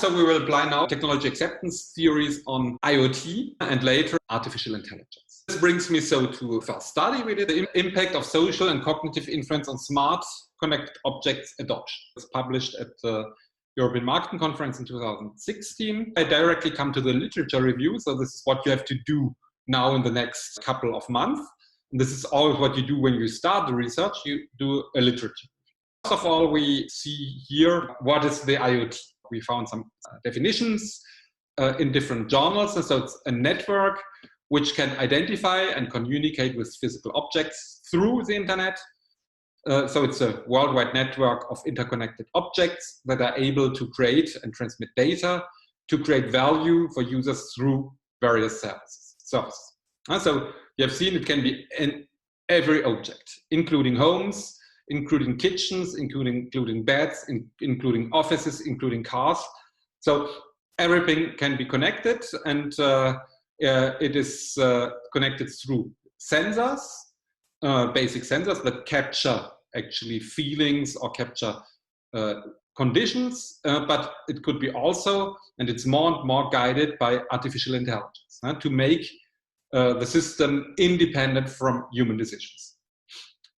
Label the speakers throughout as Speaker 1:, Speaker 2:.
Speaker 1: So we will apply now technology acceptance theories on IoT and later artificial intelligence. This brings me to a first study we did, the impact of social and cognitive influence on smart connected objects adoption. It was published at the European Marketing Conference in 2016. I directly come to the literature review. So this is what you have to do now in the next couple of months. And this is always what you do when you start the research. You do a literature. First of all, we see here what is the IoT. We found some definitions in different journals. And so it's a network which can identify and communicate with physical objects through the internet. So it's a worldwide network of interconnected objects that are able to create and transmit data to create value for users through various services. So you have seen it can be in every object, including homes, including kitchens, including beds, including offices, including cars. So everything can be connected, and it is connected through sensors, basic sensors that capture actually feelings or capture conditions, but it could be also, and it's more and more guided by artificial intelligence to make the system independent from human decisions.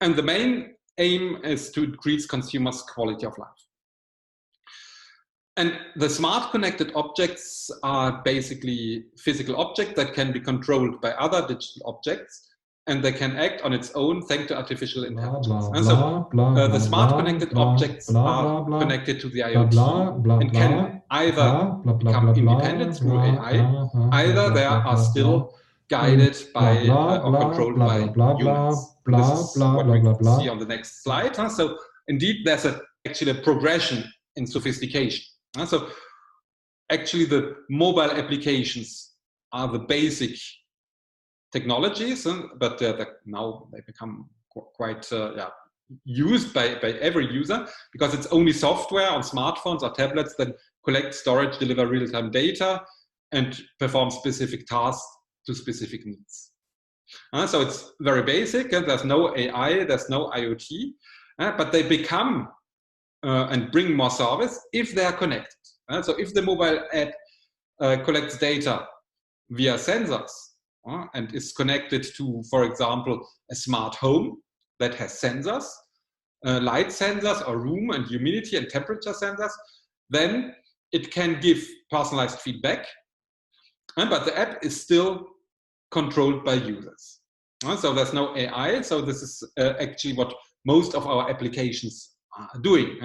Speaker 1: And the main aim is to increase consumers' quality of life. And the smart connected objects are basically physical objects that can be controlled by other digital objects, and they can act on its own thanks to artificial intelligence. The smart connected objects are connected to the IoT and can either become independent through AI, either they are still guided by or controlled by humans. This is what we can see on the next slide. So indeed, there's actually a progression in sophistication. So actually, the mobile applications are the basic technologies, but now they become quite used by every user, because it's only software on smartphones or tablets that collect, storage, deliver real-time data, and perform specific tasks to specific needs. So it's very basic, and there's no AI, there's no IoT, but they become and bring more service if they are connected. So if the mobile app collects data via sensors and is connected to, for example, a smart home that has sensors, light sensors or room and humidity and temperature sensors, then it can give personalized feedback, but the app is still controlled by users. So there's no AI. So this is actually what most of our applications are doing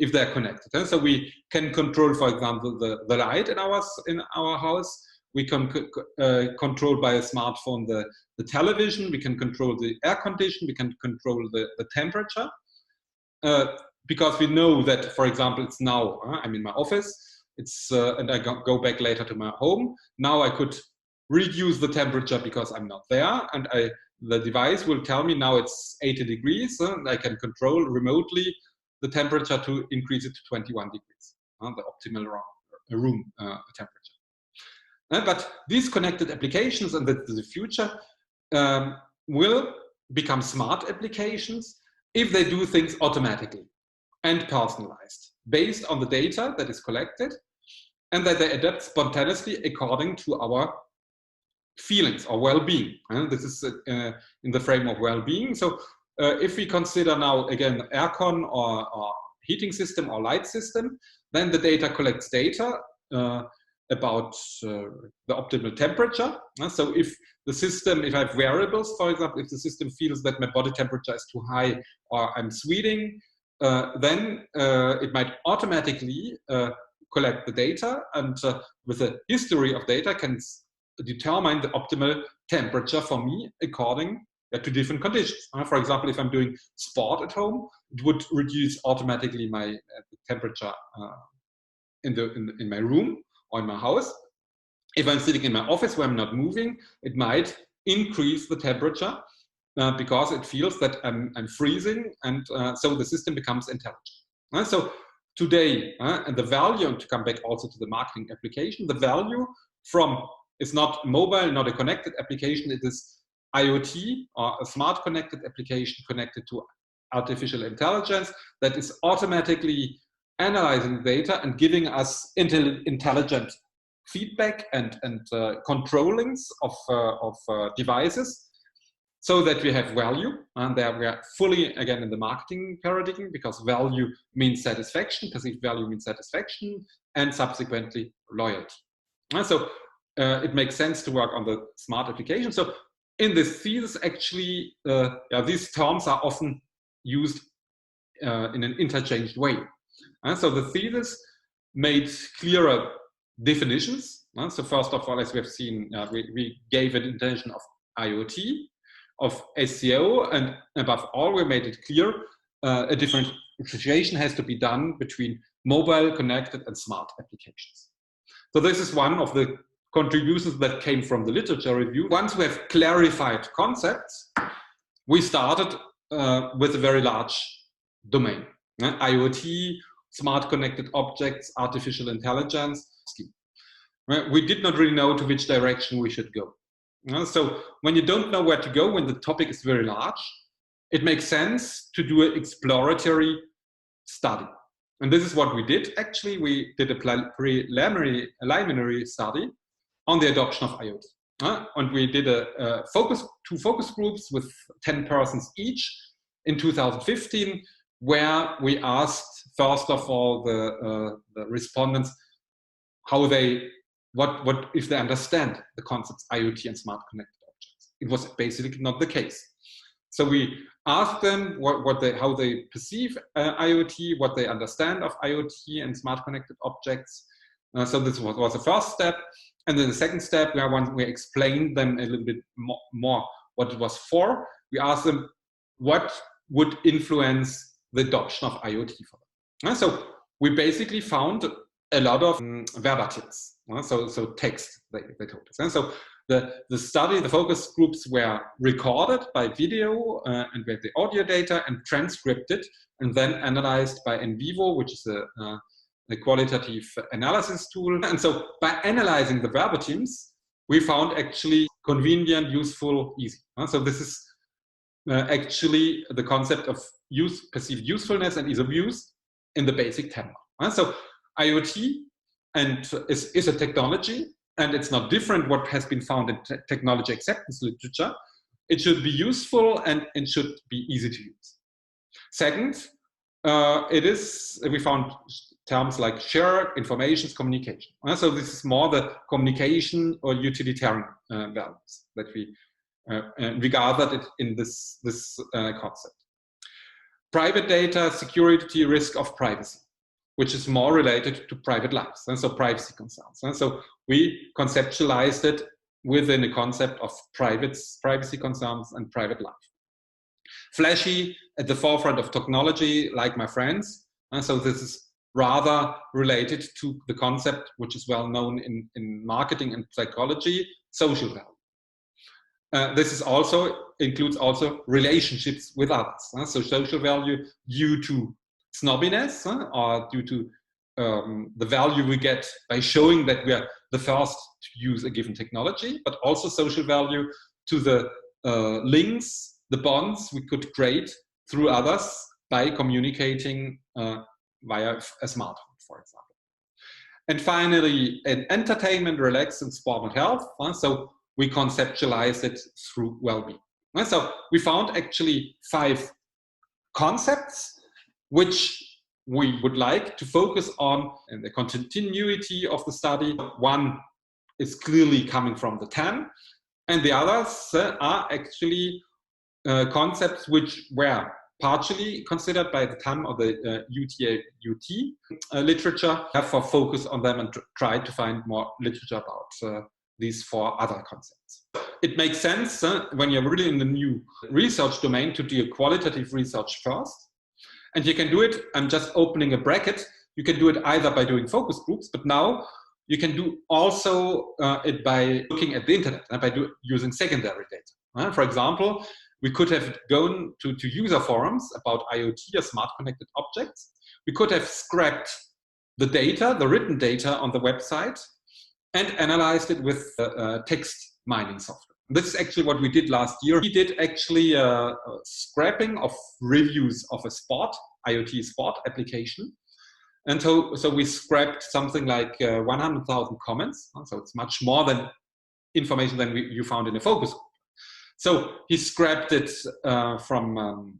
Speaker 1: if they're connected. So we can control, for example, the light in our house. We can control by a smartphone the television. We can control the air condition. We can control the temperature. Because we know that, for example, it's now, I'm in my office, and I go back later to my home. Now I could reduce the temperature because I'm not there, and the device will tell me now it's 80 degrees, and I can control remotely the temperature to increase it to 21 degrees, the optimal room temperature. But these connected applications, and that's the future, will become smart applications if they do things automatically and personalized, based on the data that is collected, and that they adapt spontaneously according to our feelings or well-being. This is in the frame of well-being. So if we consider now, again, aircon or heating system or light system, then the data collects data about the optimal temperature. So if the system, if I have variables, for example, if the system feels that my body temperature is too high or I'm sweating, then it might automatically collect the data, and with a history of data can determine the optimal temperature for me according to different conditions. For example, if I'm doing sport at home, it would reduce automatically my temperature in my room or in my house. If I'm sitting in my office where I'm not moving, it might increase the temperature because it feels that I'm freezing, and so the system becomes intelligent. So today, and the value, and to come back also to the marketing application, the value from is not mobile, not a connected application, it is IoT or a smart connected application connected to artificial intelligence that is automatically analyzing data and giving us intelligent feedback and controllings of devices, so that we have value. And there we are fully again in the marketing paradigm, because value means satisfaction, perceived value means satisfaction, and subsequently loyalty. And so it makes sense to work on the smart application. So in this thesis, actually, these terms are often used in an interchanged way. So the thesis made clearer definitions. So first of all, as we have seen, we gave an intention of IoT, of SCO, and above all, we made it clear a differentiation has to be done between mobile, connected, and smart applications. So this is one of the contributions that came from the literature review. Once we have clarified concepts, we started with a very large domain. IoT, smart connected objects, artificial intelligence. We did not really know to which direction we should go. So when you don't know where to go, when the topic is very large, it makes sense to do an exploratory study. And this is what we did. Actually, we did a preliminary study on the adoption of IoT. And we did two focus groups with 10 persons each in 2015, where we asked, first of all, the respondents how what if they understand the concepts IoT and smart connected objects. It was basically not the case. So we asked them how they perceive IoT, what they understand of IoT and smart connected objects. So this was the first step. And then the second step, we explained them a little bit more what it was for. We asked them what would influence the adoption of IoT for them. So we basically found a lot of verbatims, so text, they told us. And so the study, the focus groups were recorded by video and with the audio data and transcripted and then analyzed by NVivo, which is a qualitative analysis tool. And so by analyzing the verbatims, we found actually convenient, useful, easy. So this is actually the concept of perceived usefulness and ease of use in the basic TAM. So IoT is a technology, and it's not different what has been found in technology acceptance literature. It should be useful and it should be easy to use. Second, we found terms like share, information, communication. So this is more the communication or utilitarian values that we regarded it in this concept. Private data, security, risk of privacy, which is more related to private lives, and so privacy concerns. And so we conceptualized it within a concept of privacy concerns and private life. Flashy, at the forefront of technology, like my friends. And so this is rather related to the concept, which is well known in marketing and psychology, social value. This is includes also relationships with others. So social value due to snobbiness, or due to the value we get by showing that we are the first to use a given technology, but also social value to the links, the bonds we could create through others by communicating via a smartphone, for example. And finally, entertainment, relax, and sport and health. So we conceptualize it through well-being. And so we found actually 5 concepts which we would like to focus on in the continuity of the study. One is clearly coming from the TAM, and the others are actually concepts which were partially considered by the TAM or the UT literature. Therefore, focus on them and try to find more literature about these 4 other concepts. It makes sense when you're really in the new research domain to do a qualitative research first. And you can do it, I'm just opening a bracket, you can do it either by doing focus groups, but now you can do also it by looking at the internet and by using secondary data. For example, we could have gone to user forums about IoT or smart connected objects. We could have scrapped the data, the written data on the website, and analyzed it with text mining software. This is actually what we did last year. We did actually a scrapping of reviews of a IoT sport application. And so we scrapped something like 100,000 comments. So it's much more than information than you found in a focus group. So he scrapped it from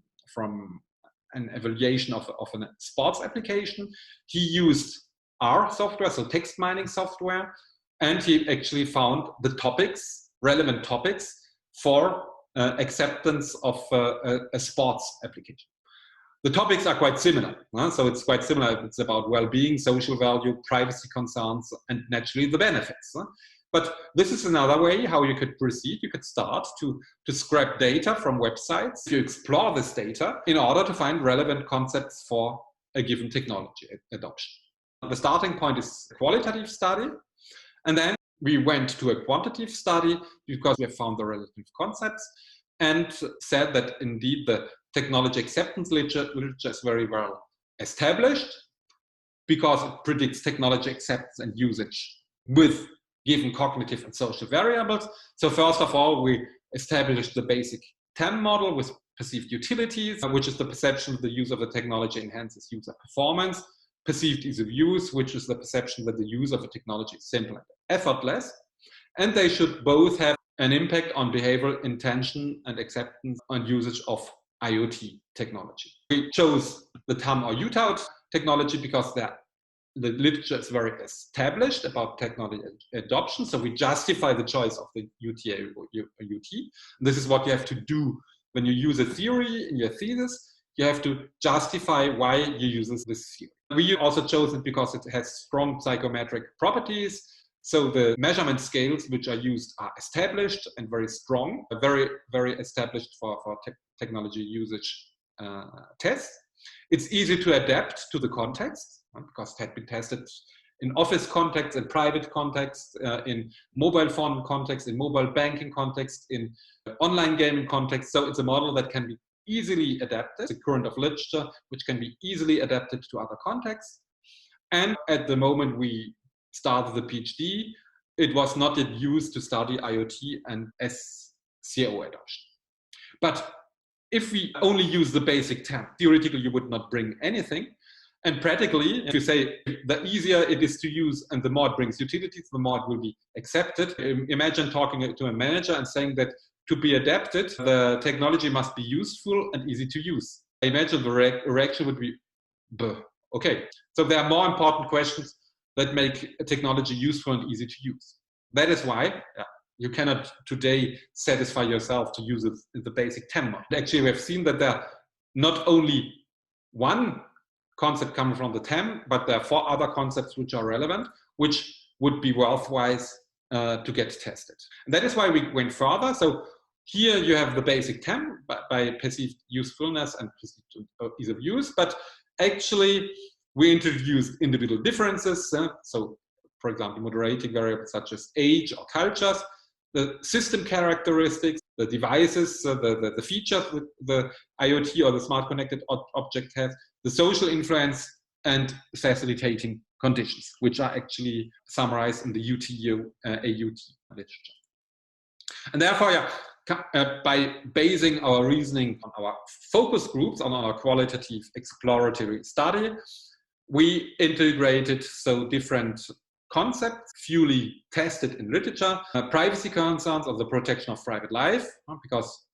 Speaker 1: an evaluation of a sports application. He used R software, so text mining software, and he actually found the topics, relevant topics for acceptance of a sports application. The topics are quite similar. So it's quite similar. It's about well-being, social value, privacy concerns, and naturally the benefits. But this is another way how you could proceed. You could start to scrap data from websites. You explore this data in order to find relevant concepts for a given technology adoption. The starting point is a qualitative study. And then we went to a quantitative study because we have found the relative concepts and said that indeed the technology acceptance literature is very well established because it predicts technology acceptance and usage with given cognitive and social variables. So first of all, we established the basic TAM model with perceived utilities, which is the perception that the use of the technology enhances user performance. Perceived ease of use, which is the perception that the use of a technology is simple and effortless. And they should both have an impact on behavioral intention and acceptance and usage of IoT technology. We chose the TAM or UTAUT technology because the literature is very established about technology adoption. So we justify the choice of the UTA or UT. This is what you have to do when you use a theory in your thesis. You have to justify why you use this theory. We also chose it because it has strong psychometric properties. So the measurement scales which are used are established and very strong, very, very established for technology usage tests. It's easy to adapt to the context because it had been tested in office context, in private context, in mobile phone context, in mobile banking context, in online gaming context. So it's a model that can be easily adapted. It's a current of literature which can be easily adapted to other contexts. And at the moment we started the PhD, it was not yet used to study IoT and SCO adoption. But if we only use the basic TAM, theoretically you would not bring anything. And practically, if you say the easier it is to use and the more it brings utilities, the more it will be accepted. Imagine talking to a manager and saying that to be adapted, the technology must be useful and easy to use. I imagine the reaction would be, okay. So there are more important questions that make a technology useful and easy to use. That is why you cannot today satisfy yourself to use it in the basic TAM model. Actually, we have seen that there are not only one concept coming from the TAM, but there are 4 other concepts which are relevant, which would be worthwhile to get tested. And that is why we went further. So here you have the basic TAM by perceived usefulness and perceived ease of use, but actually we introduced individual differences. So for example, moderating variables such as age or cultures, the system characteristics, the devices, the features that the IoT or the smart connected object has, the social influence, and facilitating conditions, which are actually summarized in the UTU, AUT literature. And therefore, by basing our reasoning on our focus groups, on our qualitative exploratory study, we integrated different concepts, fully tested in literature, privacy concerns of the protection of private life, because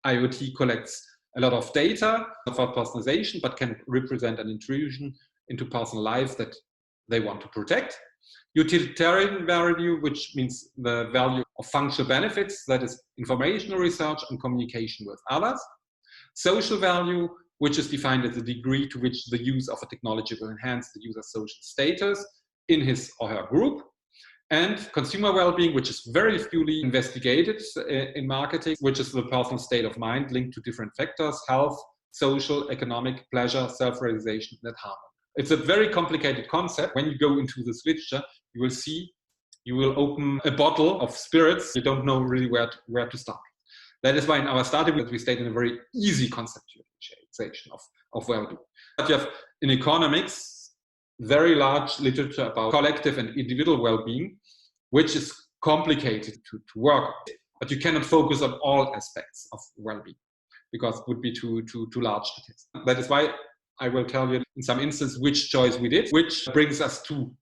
Speaker 1: IoT collects a lot of data for personalization, but can represent an intrusion into personal life that they want to protect. Utilitarian value, which means the value of functional benefits, that is informational research and communication with others. Social value, which is defined as the degree to which the use of a technology will enhance the user's social status in his or her group. And consumer well-being, which is very fully investigated in marketing, which is the personal state of mind linked to different factors: health, social, economic, pleasure, self-realization, and harmony. It's a very complicated concept. When you go into this literature, you will see, you will open a bottle of spirits. You don't know really where to start. That is why in our study, we stayed in a very easy conceptualization of well-being. But you have in economics, very large literature about collective and individual well-being, which is complicated to work on. But you cannot focus on all aspects of well-being because it would be too large to test. That is why I will tell you in some instance which choice we did, which brings us to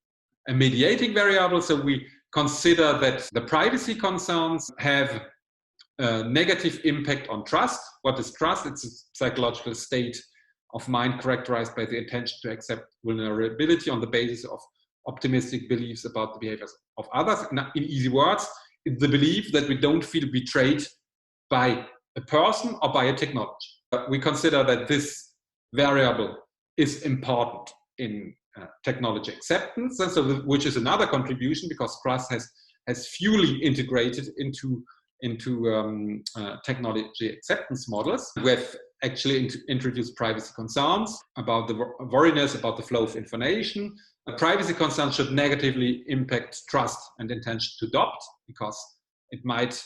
Speaker 1: a mediating variable. So we consider that the privacy concerns have a negative impact on trust. What is trust? It's a psychological state of mind characterized by the intention to accept vulnerability on the basis of optimistic beliefs about the behaviors of others. In easy words, it's the belief that we don't feel betrayed by a person or by a technology. We consider that this variable is important in technology acceptance, and so which is another contribution, because trust has fully integrated into technology acceptance models. We have actually introduced privacy concerns about the worriness about the flow of information. Privacy concerns should negatively impact trust and intention to adopt, because it might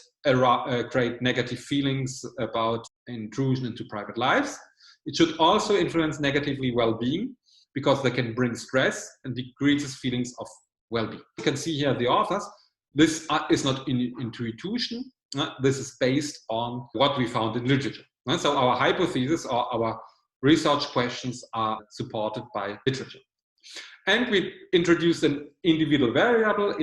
Speaker 1: create negative feelings about intrusion into private lives. It should also influence negatively well-being, because they can bring stress and decreases feelings of well-being. You can see here the authors. This is not intuition. This is based on what we found in literature. So our hypothesis or our research questions are supported by literature. And we introduced an individual variable,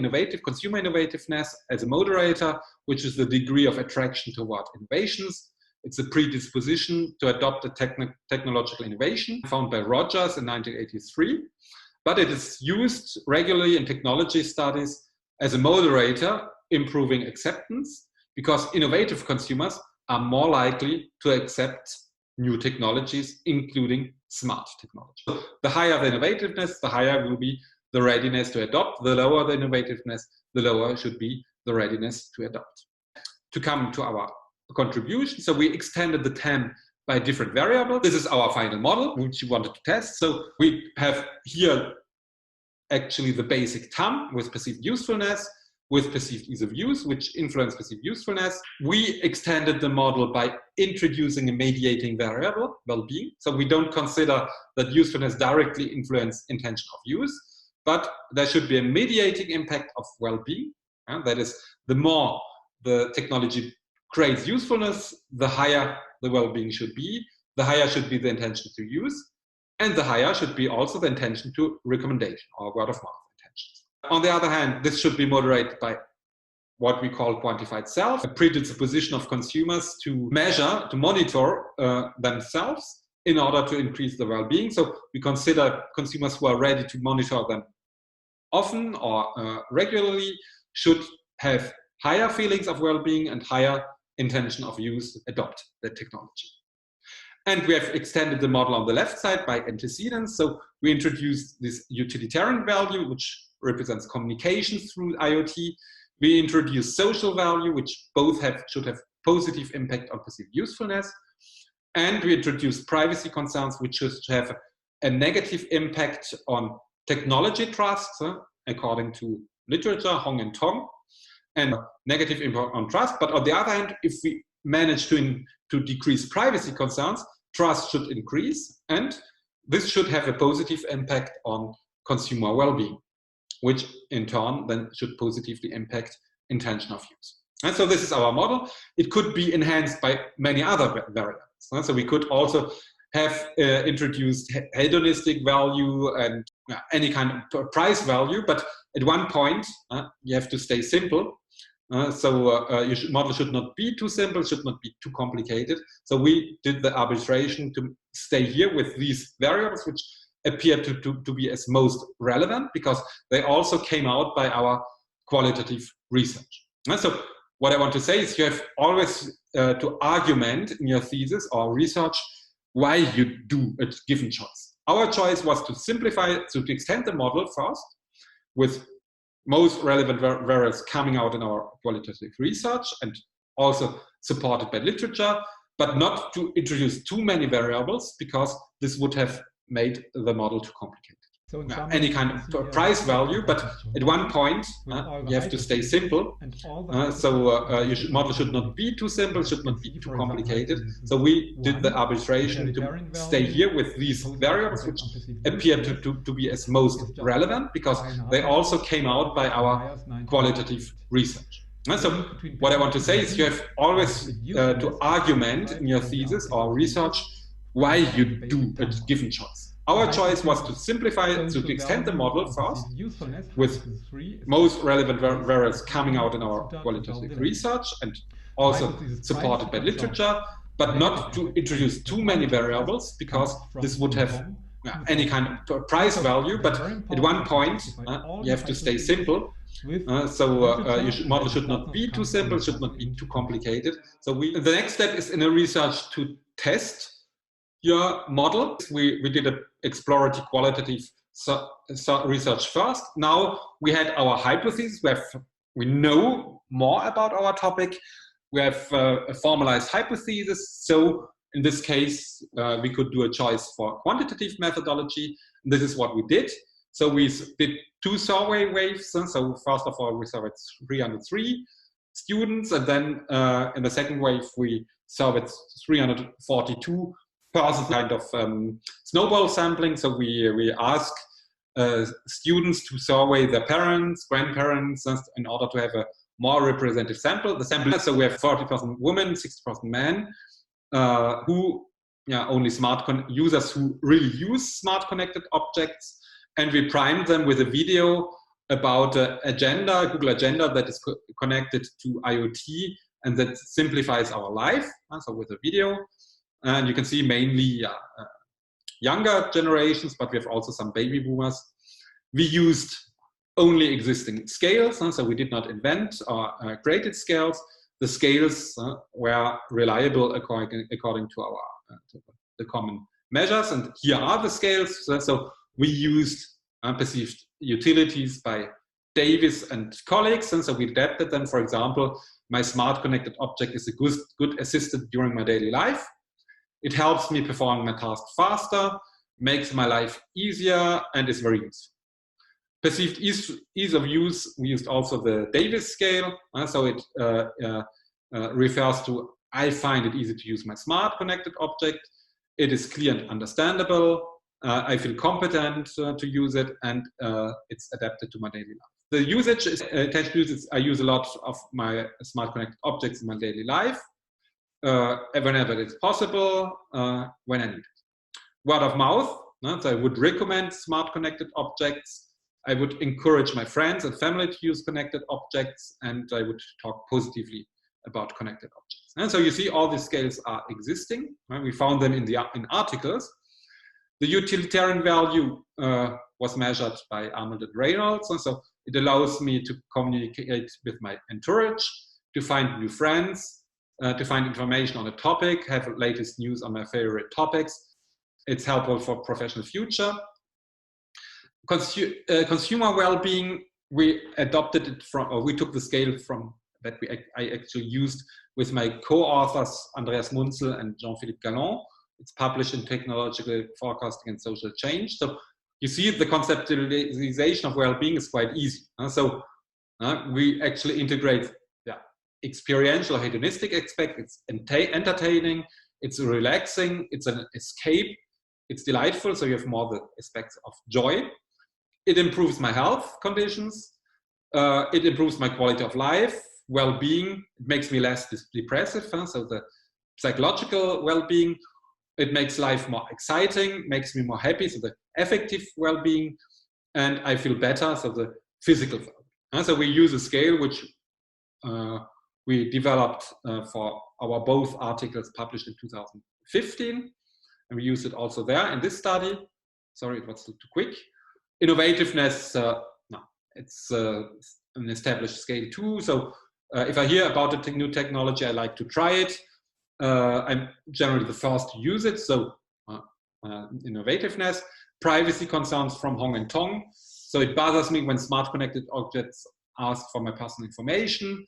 Speaker 1: consumer innovativeness, as a moderator, which is the degree of attraction toward innovations. It's a predisposition to adopt a technological innovation found by Rogers in 1983. But it is used regularly in technology studies as a moderator, improving acceptance, because innovative consumers are more likely to accept new technologies, including smart technology. So the higher the innovativeness, the higher will be the readiness to adopt. The lower the innovativeness, the lower should be the readiness to adopt. To come to our contribution, so we extended the TAM by different variables. This is our final model, which we wanted to test. So we have here actually the basic TAM with perceived usefulness, with perceived ease of use, which influence perceived usefulness. We extended the model by introducing a mediating variable, well-being. So we don't consider that usefulness directly influences intention of use, but there should be a mediating impact of well-being. That is, the more the technology creates usefulness, the higher the well-being should be, the higher should be the intention to use, and the higher should be also the intention to recommendation or word of mouth intentions. On the other hand, this should be moderated by what we call quantified self, a predisposition of consumers to measure, to monitor themselves in order to increase the well-being. So we consider consumers who are ready to monitor them often or regularly should have higher feelings of well-being and higher intention of use, adopt the technology. And we have extended the model on the left side by antecedents. So we introduced this utilitarian value, which represents communication through IoT. We introduced social value, which both should have positive impact on perceived usefulness. And we introduced privacy concerns, which should have a negative impact on technology trust, according to literature, Hong and Tong, and negative impact on trust. But on the other hand, if we manage to decrease privacy concerns, trust should increase, and this should have a positive impact on consumer well-being, which in turn then should positively impact intention of use. And so this is our model. It could be enhanced by many other variables. So we could also have introduced hedonistic value and any kind of price value, but at one point you have to stay simple. Your model should not be too simple, should not be too complicated. So we did the arbitration to stay here with these variables, which appear to be as most relevant, because they also came out by our qualitative research. And so what I want to say is you have always to argument in your thesis or research why you do a given choice. Our choice was to simplify, so to extend the model first with most relevant variables coming out in our qualitative research and also supported by literature, but not to introduce too many variables, because this would have made the model too complicated. So any kind of price value, but at one point you have to stay simple. Your model should not be too simple, should not be too complicated. So we did the arbitration to stay here with these variables, which appear to be as most relevant, because they also came out by our qualitative research. And so what I want to say is you have always to argument in your thesis or research why you do a given choice. Our choice was to simplify, to extend the model first, with most relevant variables coming out in our qualitative research and also supported by literature, but not to introduce too many variables, because this would have any kind of price value. But at one point, you have to stay simple. Your model should not be too simple, should not be too complicated. So the next step is in a research to test your model. We did an exploratory qualitative research first. Now we had our hypothesis. We know more about our topic. We have a formalized hypothesis. So in this case, we could do a choice for quantitative methodology. And this is what we did. So we did 2 survey waves. So first of all, we surveyed 303 students. And then in the second wave, we surveyed 342 persons, kind of snowball sampling. So we ask students to survey their parents, grandparents, in order to have a more representative sample. The sample, so we have 40% women, 60% men, who only smart users who really use smart connected objects, and we primed them with a video about agenda, Google Agenda, that is connected to IoT and that simplifies our life. So with a video, and you can see mainly younger generations, but we have also some baby boomers. We used only existing scales, so we did not invent or created scales. The scales were reliable according to our the common measures, and here are the scales. So we used perceived utilities by Davis and colleagues, and so we adapted them. For example, my smart connected object is a good assistant during my daily life. It helps me perform my task faster, makes my life easier, and is very useful. Perceived ease of use, we used also the Davis scale. So it refers to, I find it easy to use my smart connected object. It is clear and understandable. I feel competent to use it, and it's adapted to my daily life. The usage is attention usage. I use a lot of my smart connected objects in my daily life. Whenever it's possible, when I need it. Word of mouth, so I would recommend smart connected objects. I would encourage my friends and family to use connected objects, and I would talk positively about connected objects. And so you see all these scales are existing. Right? We found them in articles. The utilitarian value was measured by Arnold and Reynolds, and so it allows me to communicate with my entourage, to find new friends, to find information on a topic, have latest news on my favorite topics. It's helpful for professional future. Consumer well-being, we adopted it from, or we took the scale from that I actually used with my co-authors Andreas Munzel and Jean-Philippe Gallon. It's published in Technological Forecasting and Social Change. So you see the conceptualization of well-being is quite easy. So we actually integrate experiential hedonistic aspect. It's entertaining, it's relaxing, it's an escape, it's delightful, so you have more the aspects of joy. It improves my health conditions, it improves my quality of life, well-being, it makes me less depressive, so the psychological well-being, it makes life more exciting, makes me more happy, so the affective well-being, and I feel better, so the physical well-being. So we use a scale which we developed for our both articles published in 2015, and we used it also there in this study. Sorry, it was too quick. Innovativeness, no, it's an established scale too. So if I hear about a new technology, I like to try it. I'm generally the first to use it. So innovativeness, privacy concerns from Hong and Tong. So it bothers me when smart connected objects ask for my personal information.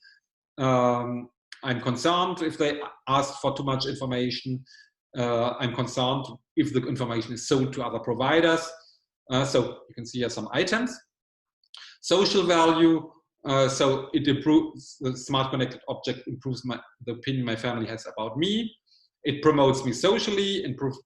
Speaker 1: I'm concerned if they ask for too much information. I'm concerned if the information is sold to other providers. So you can see here some items. Social value, so it improves, the smart connected object improves the opinion my family has about me. It promotes me socially, improves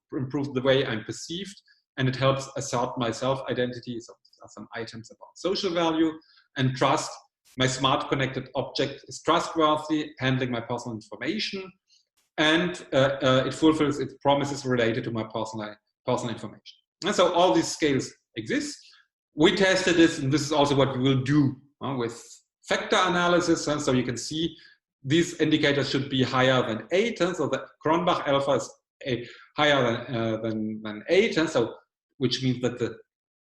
Speaker 1: the way I'm perceived, and it helps assert my self-identity. So there are some items about social value. And trust, my smart connected object is trustworthy, handling my personal information. and it fulfills its promises related to my personal information. And so all these scales exist. We tested this, and this is also what we will do with factor analysis. And so you can see these indicators should be higher than 8. And so the Cronbach alpha is higher than 8. And so, which means that the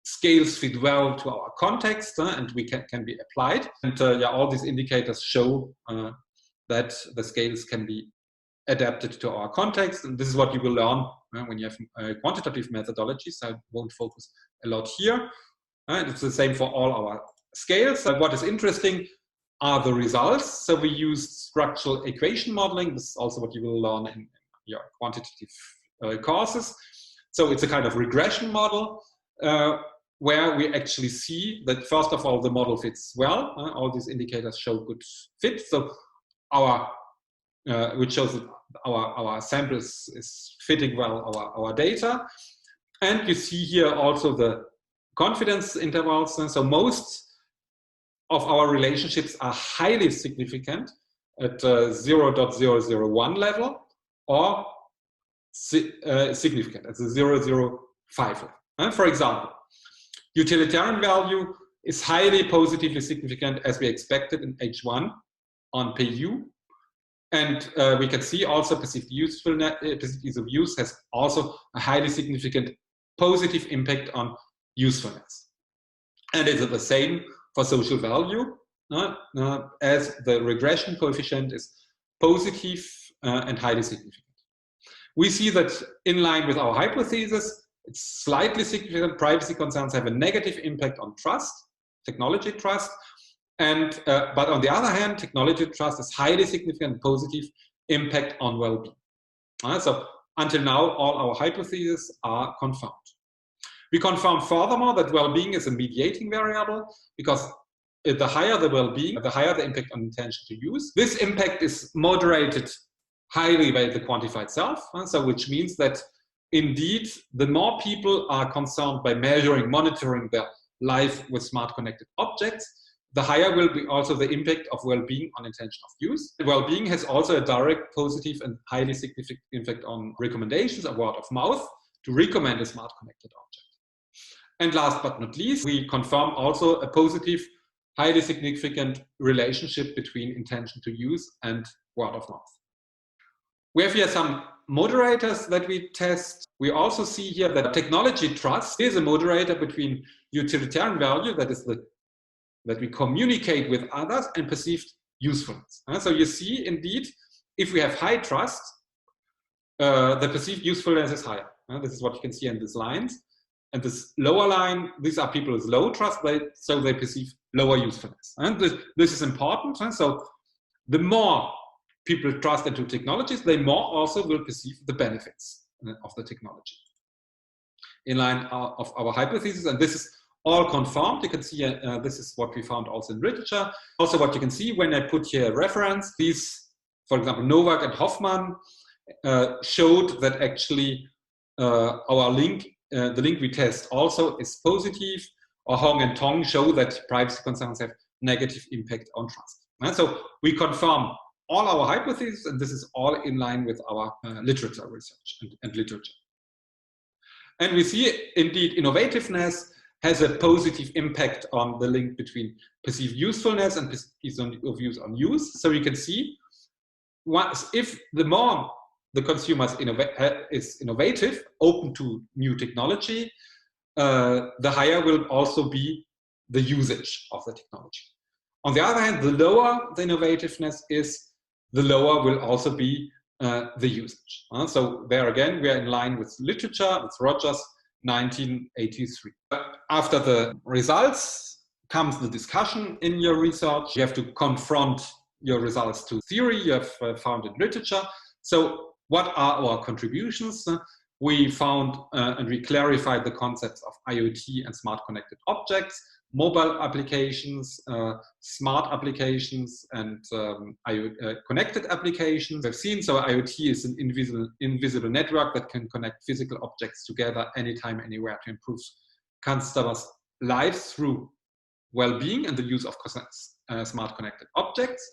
Speaker 1: scales fit well to our context, and we can be applied. And yeah, all these indicators show that the scales can be adapted to our context. And this is what you will learn when you have quantitative methodologies. I won't focus a lot here. It's the same for all our scales. What is interesting are the results. So we used structural equation modeling. This is also what you will learn in your quantitative courses. So it's a kind of regression model where we actually see that, first of all, the model fits well. All these indicators show good fit. So which shows that our sample is fitting well our data. And you see here also the confidence intervals. And so most of our relationships are highly significant at 0.001 level, or significant at the 0.005 level. And for example, utilitarian value is highly positively significant, as we expected in H1 on PU. And we can see also perceived usefulness, perceived ease of use has also a highly significant positive impact on usefulness. And it's the same for social value, as the regression coefficient is positive and highly significant. We see that in line with our hypothesis, it's slightly significant. Privacy concerns have a negative impact on trust, technology trust. And, but on the other hand, technology trust is highly significant positive impact on well-being. So until now, all our hypotheses are confirmed. We confirm furthermore that well-being is a mediating variable, because the higher the well-being, the higher the impact on intention to use. This impact is moderated highly by the quantified self, so which means that indeed, the more people are concerned by measuring, monitoring their life with smart connected objects, the higher will be also the impact of well-being on intention of use. Well-being has also a direct positive and highly significant impact on recommendations, or word of mouth, to recommend a smart connected object. And last but not least, we confirm also a positive, highly significant relationship between intention to use and word of mouth. We have here some moderators that we test. We also see here that technology trust is a moderator between utilitarian value, that is that we communicate with others, and perceived usefulness. So you see, indeed, if we have high trust, the perceived usefulness is higher. This is what you can see in these lines. And this lower line, these are people with low trust, so they perceive lower usefulness. And this is important. So the more people trust into technologies, they more also will perceive the benefits of the technology in line of our hypothesis. And this is all confirmed. You can see this is what we found also in literature. Also what you can see when I put here a reference, these, for example, Novak and Hoffman showed that actually our link, the link we test also is positive, or Hong and Tong show that privacy concerns have negative impact on trust. And so we confirm all our hypotheses, and this is all in line with our literature research and literature. And we see indeed innovativeness has a positive impact on the link between perceived usefulness and ease of use on use. So you can see, if the more the consumer is innovative, open to new technology, the higher will also be the usage of the technology. On the other hand, the lower the innovativeness is, the lower will also be the usage. So there again, we are in line with literature, with Rogers, 1983. After the results comes the discussion in your research. You have to confront your results to theory you have found in literature. So what are our contributions? We found and we clarified the concepts of IoT and smart connected objects, mobile applications, smart applications, and connected applications. We've seen, so IoT is an invisible network that can connect physical objects together anytime, anywhere to improve customers' lives through well-being and the use of smart connected objects.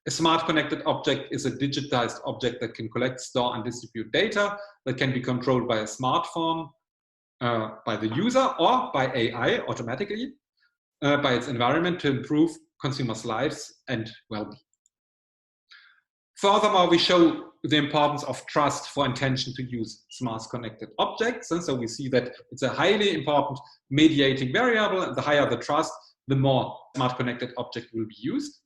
Speaker 1: A smart connected object is a digitized object that can collect, store, and distribute data that can be controlled by a smartphone, by the user, or by AI automatically, by its environment to improve consumers' lives and well-being. Furthermore, we show the importance of trust for intention to use smart connected objects. And so we see that it's a highly important mediating variable, and the higher the trust, the more smart connected object will be used.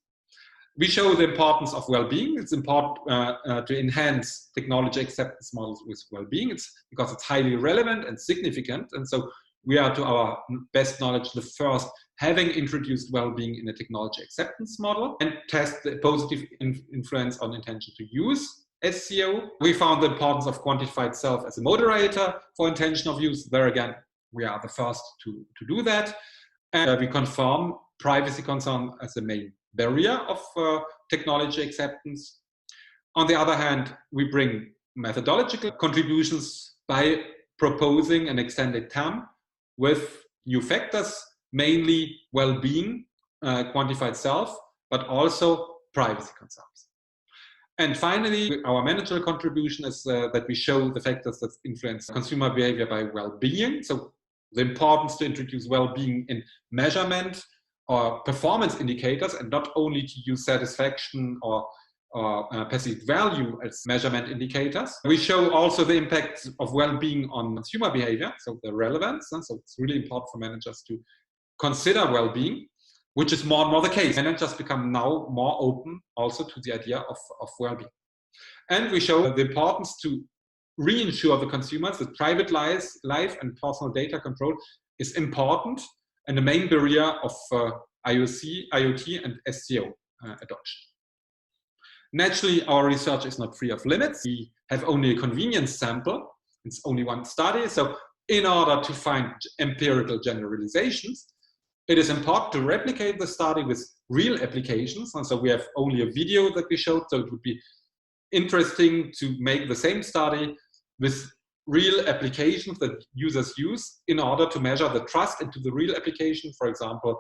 Speaker 1: We show the importance of well-being. It's important to enhance technology acceptance models with well-being. It's because it's highly relevant and significant. And so we are, to our best knowledge, the first having introduced well-being in a technology acceptance model and test the positive influence on intention to use SCO. We found the importance of quantified self as a moderator for intention of use. There again, we are the first to do that. And we confirm privacy concern as the main barrier of technology acceptance. On the other hand, we bring methodological contributions by proposing an extended TAM with new factors, mainly well-being, quantified self, but also privacy concerns. And finally, our managerial contribution is that we show the factors that influence consumer behavior by well-being. So the importance to introduce well-being in measurement or performance indicators, and not only to use satisfaction or perceived value as measurement indicators. We show also the impact of well-being on consumer behavior, so the relevance. And so it's really important for managers to consider well-being, which is more and more the case. Managers become now more open also to the idea of well-being. And we show the importance to reinsure the consumers that private life and personal data control is important and the main barrier of IoT and SCO adoption. Naturally, our research is not free of limits. We have only a convenience sample. It's only one study. So in order to find empirical generalizations, it is important to replicate the study with real applications. And so we have only a video that we showed. So it would be interesting to make the same study with real applications that users use in order to measure the trust into the real application. For example,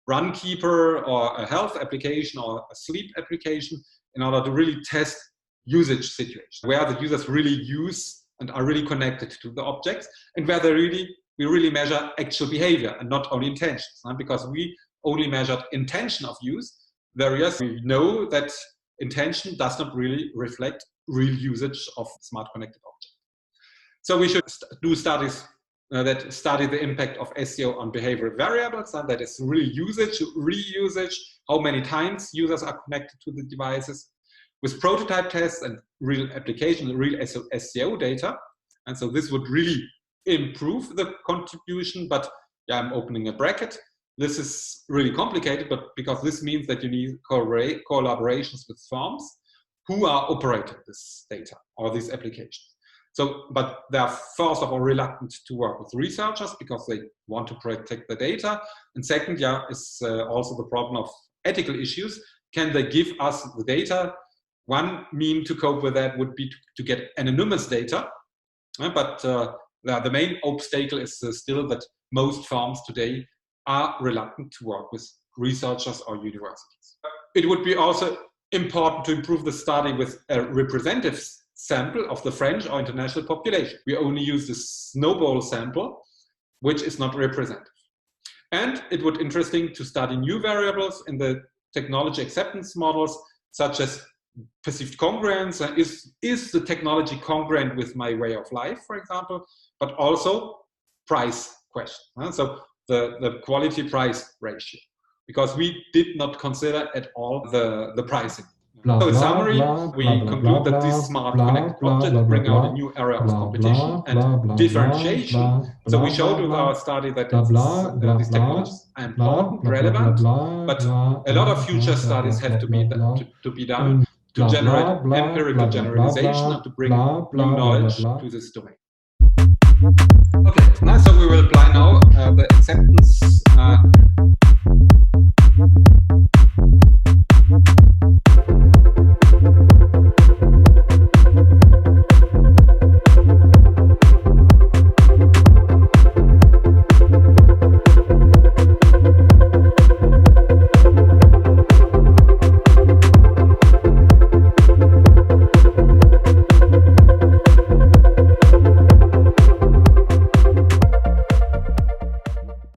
Speaker 1: Runkeeper or a health application or a sleep application, in order to really test usage situations where the users really use and are really connected to the objects, and where we really measure actual behavior and not only intentions. Because we only measured intention of use, whereas we know that intention does not really reflect real usage of smart connected objects. So we should do studies that study the impact of SCO on behavioral variables, and that is real usage, reusage, how many times users are connected to the devices, with prototype tests and real application, real SCO data. And so this would really improve the contribution, but yeah, I'm opening a bracket. This is really complicated, but because this means that you need collaborations with firms who are operating this data or these applications. So, but they are first of all reluctant to work with researchers because they want to protect the data. And second, yeah, is also the problem of ethical issues. Can they give us the data? One mean to cope with that would be to get anonymous data. But the main obstacle is still that most firms today are reluctant to work with researchers or universities. It would be also important to improve the study with a representative sample of the French or international population. We only use the snowball sample, which is not representative. And it would be interesting to study new variables in the technology acceptance models, such as perceived congruence. Is the technology congruent with my way of life, for example, but also price question. So the quality-price ratio, because we did not consider at all the pricing. So in summary, we conclude that these smart connected objects bring out a new era of competition and differentiation. So we showed with our study that these technologies are important, relevant, but a lot of future studies have to be done to generate empirical generalization and to bring new knowledge to this domain. Okay, so we will apply now the acceptance